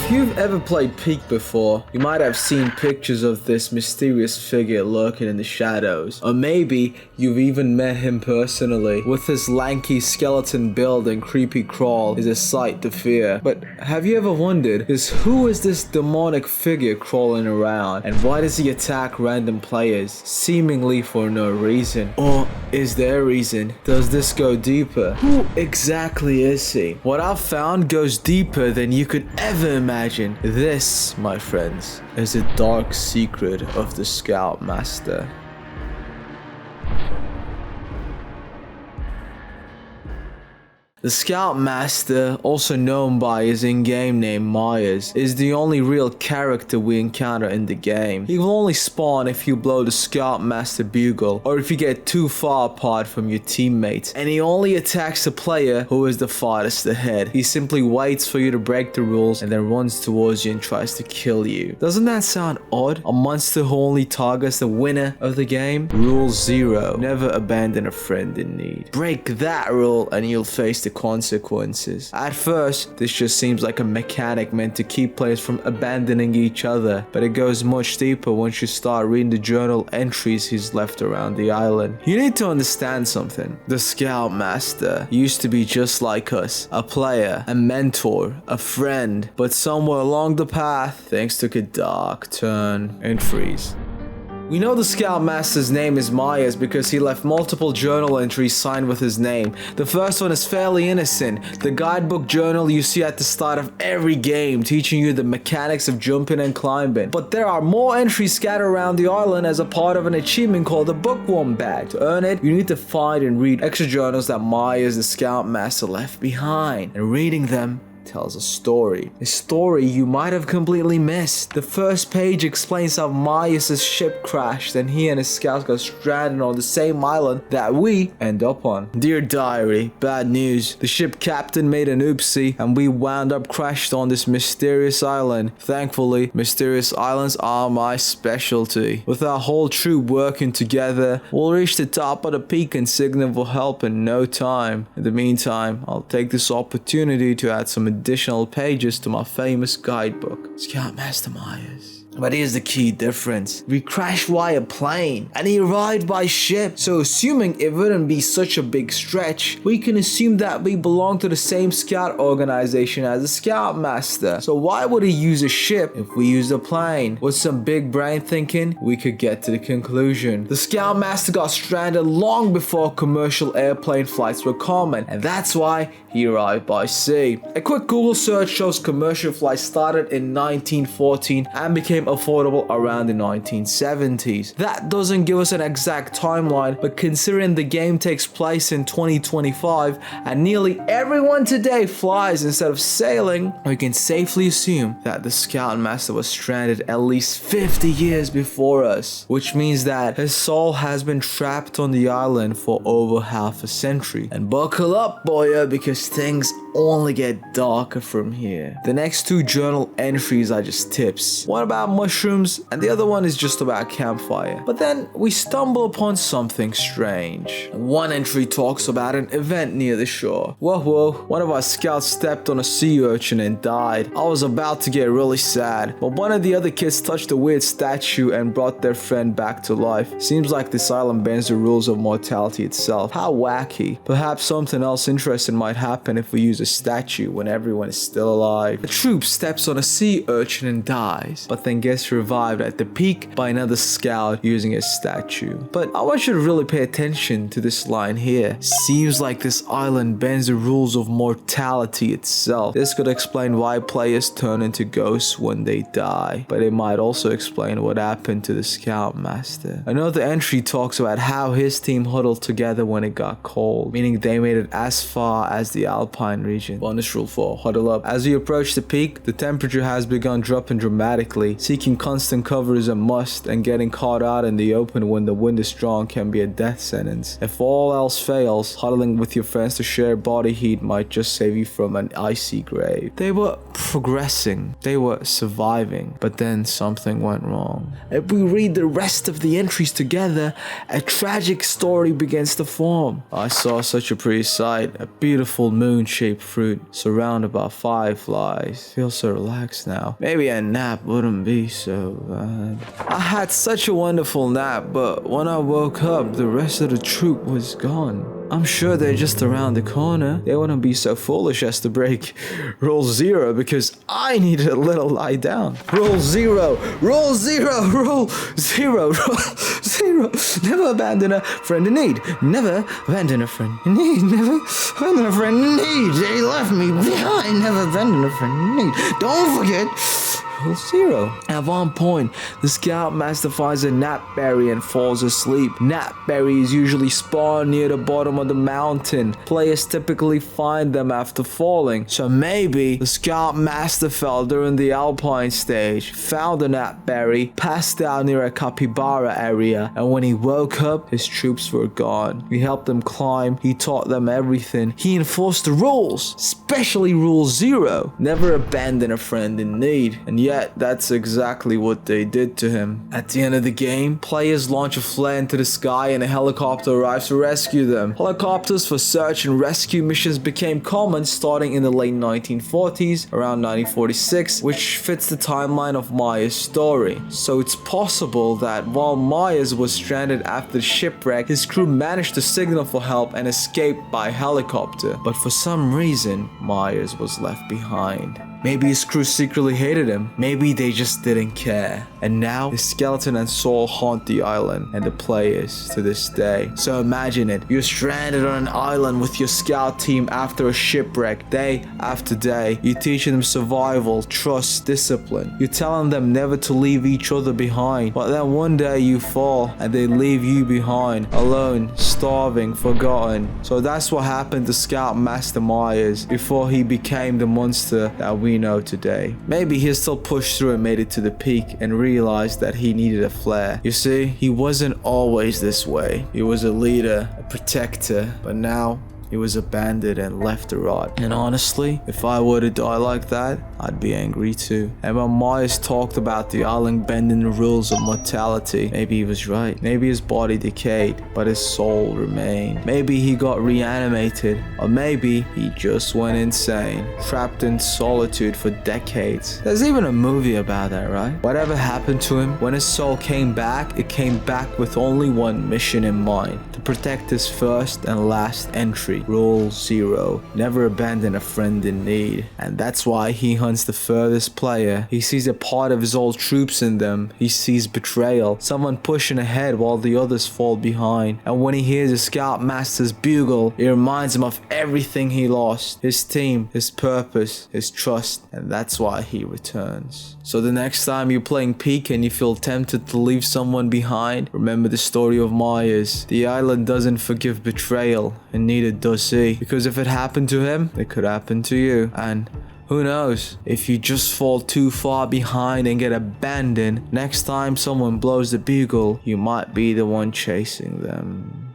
If you've ever played Peak before, you might have seen pictures of this mysterious figure lurking in the shadows. Or maybe you've even met him personally. With his lanky skeleton build and creepy crawl is a sight to fear. But have you ever wondered, who is this demonic figure crawling around? And why does he attack random players, seemingly for no reason? Or is there a reason? Does this go deeper? Who exactly is he? What I've found goes deeper than you could ever imagine. This, my friends, is a dark secret of the Scoutmaster. The Scoutmaster, also known by his in-game name Myres, is the only real character we encounter in the game. He will only spawn if you blow the Scoutmaster bugle or if you get too far apart from your teammates, and he only attacks the player who is the farthest ahead. He simply waits for you to break the rules and then runs towards you and tries to kill you. Doesn't that sound odd? A monster who only targets the winner of the game? Rule 0. Never abandon a friend in need. Break that rule and you'll face the consequences. At first, this just seems like a mechanic meant to keep players from abandoning each other, but it goes much deeper once you start reading the journal entries he's left around the island. You need to understand something. The Scoutmaster used to be just like us, a player, a mentor, a friend, but somewhere along the path, things took a dark turn and freeze. We know the Scoutmaster's name is Myres because he left multiple journal entries signed with his name. The first one is fairly innocent, the guidebook journal you see at the start of every game, teaching you the mechanics of jumping and climbing. But there are more entries scattered around the island as a part of an achievement called the Bookworm Badge. To earn it, you need to find and read extra journals that Myres the Scoutmaster left behind, and reading them tells a story you might have completely missed. The first page explains how Myres' ship crashed and he and his scouts got stranded on the same island that we end up on. Dear diary, bad news. The ship captain made an oopsie and we wound up crashed on this mysterious island. Thankfully, mysterious islands are my specialty. With our whole troop working together, we'll reach the top of the peak and signal for help in no time. In the meantime, I'll take this opportunity to add some additional pages to my famous guidebook, Scoutmaster Myres. But here's the key difference. We crashed via plane and he arrived by ship. So assuming it wouldn't be such a big stretch, we can assume that we belong to the same scout organization as the Scoutmaster. So why would he use a ship if we used a plane? With some big brain thinking, we could get to the conclusion. The Scoutmaster got stranded long before commercial airplane flights were common, and that's why he arrived by sea. A quick Google search shows commercial flights started in 1914 and became affordable around the 1970s. That doesn't give us an exact timeline, but considering the game takes place in 2025 and nearly everyone today flies instead of sailing, we can safely assume that the Scoutmaster was stranded at least 50 years before us, which means that his soul has been trapped on the island for over half a century. And buckle up, boya, because things only get darker from here. The next two journal entries are just tips. One about mushrooms and the other one is just about campfire. But then we stumble upon something strange. One entry talks about an event near the shore. Whoa, one of our scouts stepped on a sea urchin and died. I was about to get really sad, but one of the other kids touched a weird statue and brought their friend back to life. Seems like this island bends the rules of mortality itself. How wacky. Perhaps something else interesting might happen if we use a statue when everyone is still alive. A troop steps on a sea urchin and dies, but then gets revived at the peak by another scout using a statue. But I want you to really pay attention to this line here. Seems like this island bends the rules of mortality itself. This could explain why players turn into ghosts when they die, but it might also explain what happened to the Scoutmaster. Another entry talks about how his team huddled together when it got cold, meaning they made it as far as the Alpine region. Bonus rule 4, huddle up. As we approach the peak, the temperature has begun dropping dramatically, so seeking constant cover is a must, and getting caught out in the open when the wind is strong can be a death sentence. If all else fails, huddling with your friends to share body heat might just save you from an icy grave. They were progressing, they were surviving, but then something went wrong. If we read the rest of the entries together, a tragic story begins to form. I saw such a pretty sight, a beautiful moon-shaped fruit surrounded by fireflies. Feel so relaxed now. Maybe a nap wouldn't be so bad. I had such a wonderful nap, but when I woke up, the rest of the troop was gone. I'm sure they're just around the corner. They wouldn't be so foolish as to break rule 0 because I needed a little lie down. Rule 0, rule 0, rule 0, rule 0. Never abandon a friend in need. Never abandon a friend in need. Never abandon a friend in need. They left me behind. Never abandon a friend in need. Don't forget. Rule 0. At one point, the Scoutmaster finds a knapberry and falls asleep. Knapberries usually spawn near the bottom of the mountain. Players typically find them after falling. So maybe the Scoutmaster fell during the alpine stage, found a knapberry, passed out near a capybara area, and when he woke up, his troops were gone. He helped them climb, he taught them everything. He enforced the rules, especially Rule 0. Never abandon a friend in need. And yet, that's exactly what they did to him. At the end of the game, players launch a flare into the sky and a helicopter arrives to rescue them. Helicopters for search and rescue missions became common starting in the late 1940s, around 1946, which fits the timeline of myres' story. So it's possible that while myres was stranded after the shipwreck, his crew managed to signal for help and escape by helicopter. But for some reason, myres was left behind. Maybe his crew secretly hated him. Maybe they just didn't care. And now, his skeleton and soul haunt the island and the players to this day. So imagine it. You're stranded on an island with your scout team after a shipwreck. Day after day, you're teaching them survival, trust, discipline. You're telling them never to leave each other behind. But then one day you fall and they leave you behind. Alone, starving, forgotten. So that's what happened to Scoutmaster Myres before he became the monster that we know today. Maybe he still pushed through and made it to the peak and realized that he needed a flare. You see, he wasn't always this way. He was a leader, a protector, but now he was abandoned and left to rot. And honestly, if I were to die like that, I'd be angry too. And when myres talked about the island bending the rules of mortality, maybe he was right. Maybe his body decayed, but his soul remained. Maybe he got reanimated, or maybe he just went insane, trapped in solitude for decades. There's even a movie about that, right? Whatever happened to him, when his soul came back, it came back with only one mission in mind: to protect his first and last entry. Rule 0. Never abandon a friend in need. And that's why he hunts the furthest player. He sees a part of his old troops in them. He sees betrayal, someone pushing ahead while the others fall behind. And when he hears the Scoutmaster's bugle, it reminds him of everything he lost. His team, his purpose, his trust. And that's why he returns. So the next time you're playing Peak and you feel tempted to leave someone behind, remember the story of myres. The island doesn't forgive betrayal, and neither does he. Because if it happened to him, it could happen to you. And who knows, if you just fall too far behind and get abandoned, next time someone blows the bugle, you might be the one chasing them.